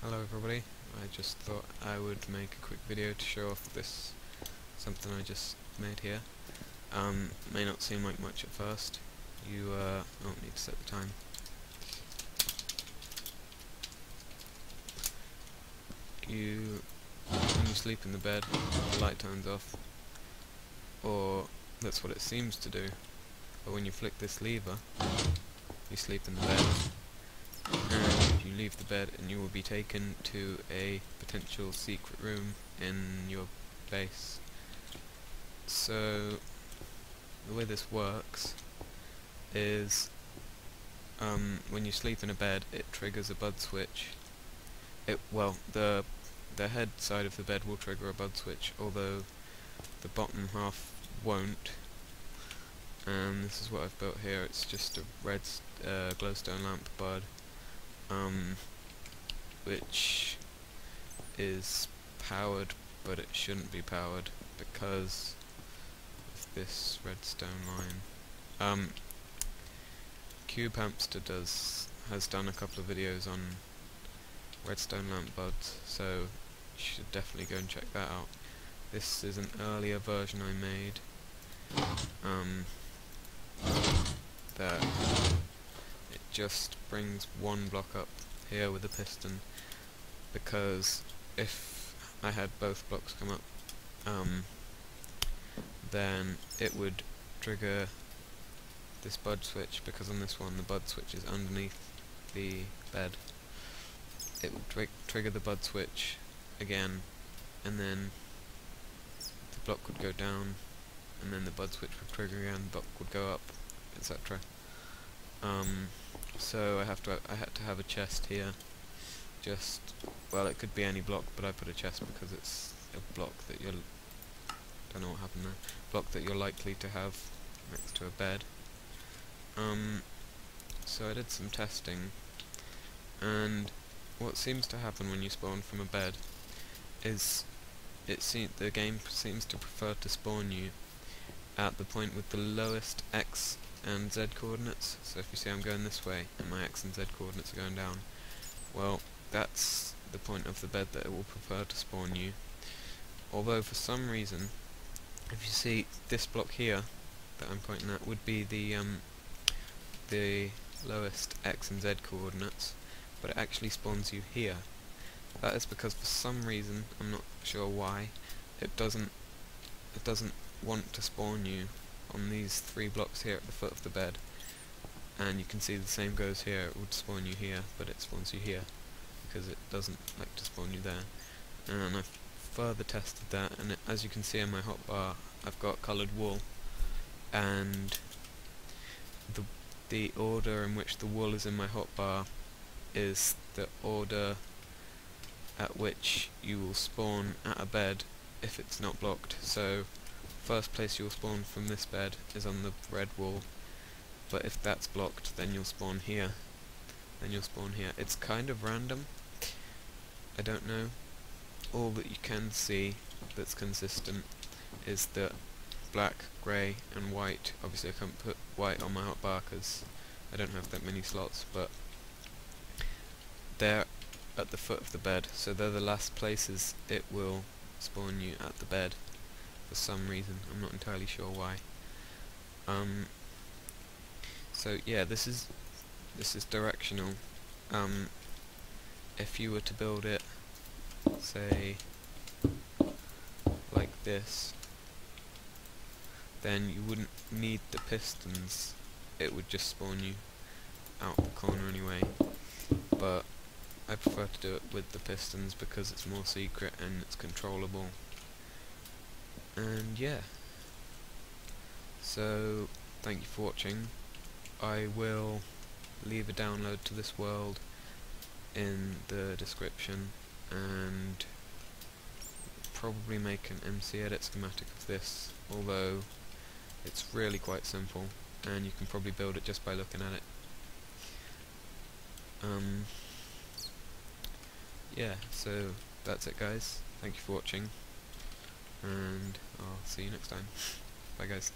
Hello everybody, I just thought I would make a quick video to show off this something I just made here. May not seem like much at first. You don't need to set the time. When you sleep in the bed, the light turns off, or that's what it seems to do, but when you flick this lever, you sleep in the bed, and you leave the bed and you will be taken to a potential secret room in your base. So the way this works is when you sleep in a bed, it triggers a bud switch. The head side of the bed will trigger a bud switch, although the bottom half won't. And this is what I've built here. It's just a red glowstone lamp bud, which is powered, but it shouldn't be powered because of this redstone line. Cube Hamster has done a couple of videos on redstone lamp buds, so you should definitely go and check that out. This is an earlier version I made that it just brings one block up here with a piston, because if I had both blocks come up, then it would trigger this bud switch, because on this one the bud switch is underneath the bed. It would trigger the bud switch again, and then the block would go down, and then the bud switch would trigger again, the block would go up, etc. So I had to have a chest here. Well, it could be any block, but I put a chest because it's a block that don't know what happened there. Block that you're likely to have next to a bed. So I did some testing, and what seems to happen when you spawn from a bed is the game seems to prefer to spawn you at the point with the lowest X and Z coordinates. So if you see I'm going this way and my X and Z coordinates are going down, well, that's the point of the bed that it will prefer to spawn you. Although for some reason, if you see this block here that I'm pointing at would be the lowest X and Z coordinates, but it actually spawns you here. That is because for some reason, I'm not sure why, it doesn't want to spawn you on these 3 blocks here at the foot of the bed. And you can see the same goes here. It would spawn you here, but it spawns you here because it doesn't like to spawn you there. And I've further tested that, and as you can see in my hotbar, I've got coloured wool, and the order in which the wool is in my hotbar is the order at which you will spawn at a bed if it's not blocked. So first place you'll spawn from this bed is on the red wool, but if that's blocked then you'll spawn here, then you'll spawn here. It's kind of random, I don't know. All that you can see that's consistent is that black, grey and white, obviously I can't put white on my hotbar because I don't have that many slots, but they're at the foot of the bed, so they're the last places it will spawn you at the bed for some reason. I'm not entirely sure why. So yeah, this is directional. If you were to build it, say like this, then you wouldn't need the pistons. It would just spawn you out the corner anyway. But I prefer to do it with the pistons because it's more secret and it's controllable. And yeah. So thank you for watching. I will leave a download to this world in the description, and probably make an MC edit schematic of this, although it's really quite simple and you can probably build it just by looking at it. Yeah, so that's it guys, thank you for watching, and I'll see you next time. Bye guys.